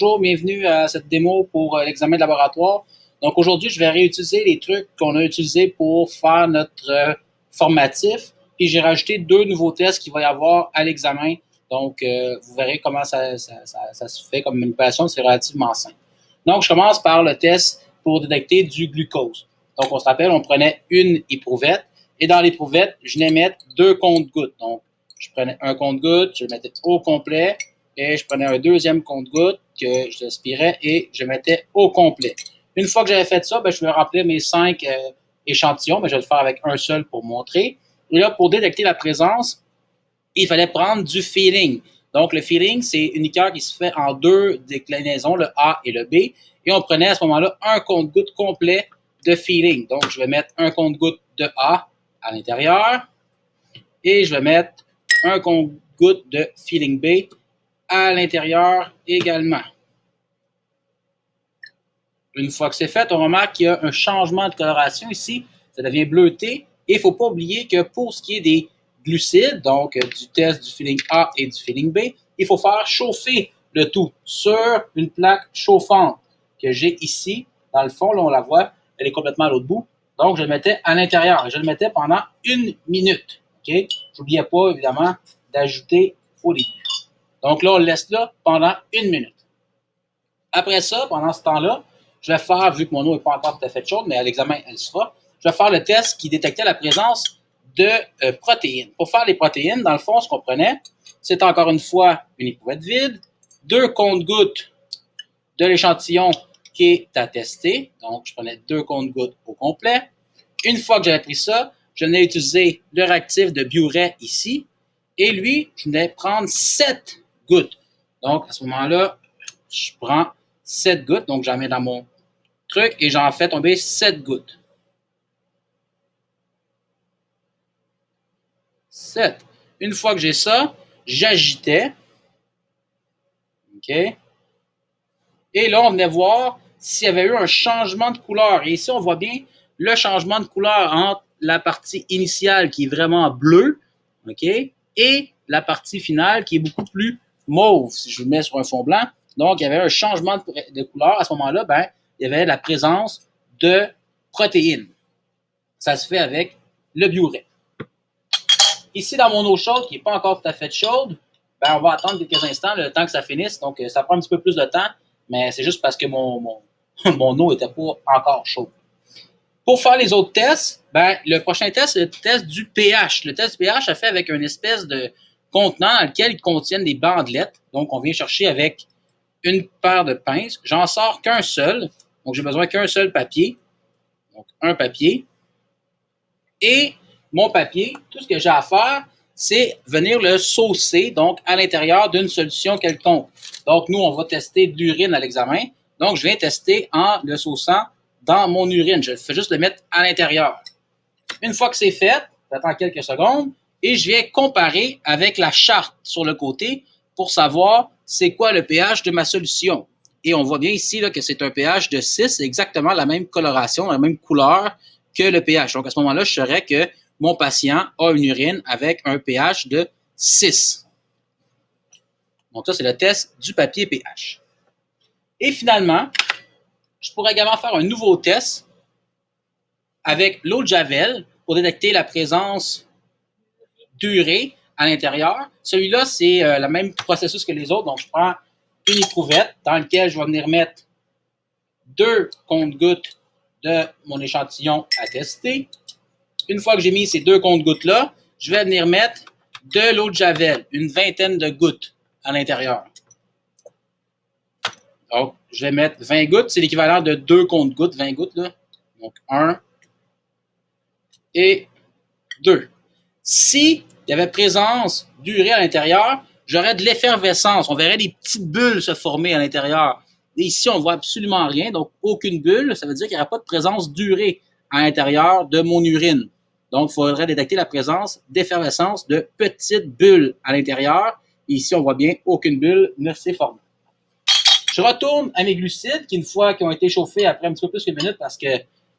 Bonjour, bienvenue à cette démo pour l'examen de laboratoire. Donc aujourd'hui, je vais réutiliser les trucs qu'on a utilisés pour faire notre formatif. Puis j'ai rajouté deux nouveaux tests qu'il va y avoir à l'examen. Donc vous verrez comment ça se fait comme manipulation, c'est relativement simple. Donc je commence par le test pour détecter du glucose. Donc on se rappelle, on prenait une éprouvette et dans l'éprouvette, je venais mettre deux comptes-gouttes. Donc je prenais un compte-gouttes, je le mettais au complet. Et je prenais un deuxième compte-gouttes que j'aspirais et je mettais au complet. Une fois que j'avais fait ça, je vais remplir mes 5 échantillons, mais je vais le faire avec un seul pour montrer. Et là, pour détecter la présence, il fallait prendre du feeling. Donc, le feeling, c'est une liqueur qui se fait en deux déclinaisons, le A et le B. Et on prenait à ce moment-là un compte-gouttes complet de feeling. Donc, je vais mettre un compte-gouttes de A à l'intérieur et je vais mettre un compte-gouttes de feeling B à l'intérieur également. Une fois que c'est fait, on remarque qu'il y a un changement de coloration ici. Ça devient bleuté. Et il ne faut pas oublier que pour ce qui est des glucides, donc du test du feeling A et du feeling B, il faut faire chauffer le tout sur une plaque chauffante que j'ai ici. Dans le fond, là, on la voit, elle est complètement à l'autre bout. Donc, je le mettais à l'intérieur. Je le mettais pendant 1 minute. Okay? J'oubliais pas, évidemment, d'ajouter au début. Donc là, on le laisse là pendant 1 minute. Après ça, pendant ce temps-là, je vais faire, vu que mon eau n'est pas encore tout à fait chaude, mais à l'examen, elle sera, je vais faire le test qui détectait la présence de protéines. Pour faire les protéines, dans le fond, ce qu'on prenait, c'est encore une fois une éprouvette vide, deux comptes-gouttes de l'échantillon qui est à tester. Donc, je prenais deux comptes-gouttes au complet. Une fois que j'avais pris ça, je venais utiliser le réactif de Biuret ici. Et lui, je venais prendre 7 gouttes. Donc, à ce moment-là, je prends 7 gouttes. Donc, j'en mets dans mon truc et j'en fais tomber 7 gouttes. 7. Une fois que j'ai ça, j'agitais. OK. Et là, on venait voir s'il y avait eu un changement de couleur. Et ici, on voit bien le changement de couleur entre la partie initiale qui est vraiment bleue, OK, et la partie finale qui est beaucoup plus mauve, si je le mets sur un fond blanc. Donc, il y avait un changement de couleur. À ce moment-là, il y avait la présence de protéines. Ça se fait avec le Biuret. Ici, dans mon eau chaude, qui n'est pas encore tout à fait chaude, on va attendre quelques instants, le temps que ça finisse. Donc, ça prend un petit peu plus de temps, mais c'est juste parce que mon eau n'était pas encore chaude. Pour faire les autres tests, le prochain test, c'est le test du pH. Le test du pH, ça fait avec une espèce de contenant dans lequel il contient des bandelettes. Donc, on vient chercher avec une paire de pinces. J'en sors qu'un seul. Donc, j'ai besoin qu'un seul papier. Donc, un papier. Et mon papier, tout ce que j'ai à faire, c'est venir le saucer, donc à l'intérieur d'une solution quelconque. Donc, nous, on va tester de l'urine à l'examen. Donc, je viens tester en le sauçant dans mon urine. Je fais juste le mettre à l'intérieur. Une fois que c'est fait, j'attends quelques secondes et je viens comparer avec la charte sur le côté pour savoir c'est quoi le pH de ma solution. Et on voit bien ici là, que c'est un pH de 6, c'est exactement la même coloration, la même couleur que le pH. Donc, à ce moment-là, je saurais que mon patient a une urine avec un pH de 6. Donc, ça, c'est le test du papier pH. Et finalement, je pourrais également faire un nouveau test avec l'eau de Javel pour détecter la présence d'urée à l'intérieur. Celui-là, c'est le même processus que les autres. Donc, je prends une éprouvette dans laquelle je vais venir mettre 2 comptes-gouttes de mon échantillon à tester. Une fois que j'ai mis ces 2 comptes-gouttes-là, je vais venir mettre de l'eau de Javel, une vingtaine de gouttes à l'intérieur. Donc, je vais mettre 20 gouttes, c'est l'équivalent de 2 comptes-gouttes, 20 gouttes, là. Donc, 1 et 2. Si il y avait présence d'urée à l'intérieur, j'aurais de l'effervescence. On verrait des petites bulles se former à l'intérieur. Et ici, on ne voit absolument rien, donc aucune bulle. Ça veut dire qu'il n'y aura pas de présence d'urée à l'intérieur de mon urine. Donc, il faudrait détecter la présence d'effervescence de petites bulles à l'intérieur. Et ici, on voit bien aucune bulle ne s'est formée. Je retourne à mes glucides, qui, une fois qu'ils ont été chauffés après un petit peu plus qu'une minute parce que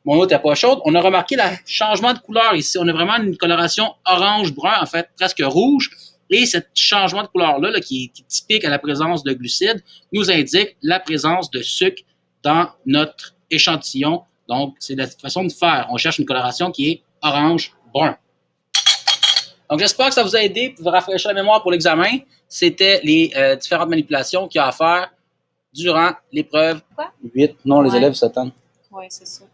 mon eau n'était pas chaude, on a remarqué le changement de couleur ici. On a vraiment une coloration orange-brun, en fait, presque rouge. Et ce changement de couleur-là, qui est typique à la présence de glucides, nous indique la présence de sucre dans notre échantillon. Donc, c'est la façon de faire. On cherche une coloration qui est orange-brun. Donc, j'espère que ça vous a aidé pour vous rafraîchir la mémoire pour l'examen. C'était les différentes manipulations qu'il y a à faire durant l'épreuve 8. Non, les élèves s'attendent. Oui, c'est ça.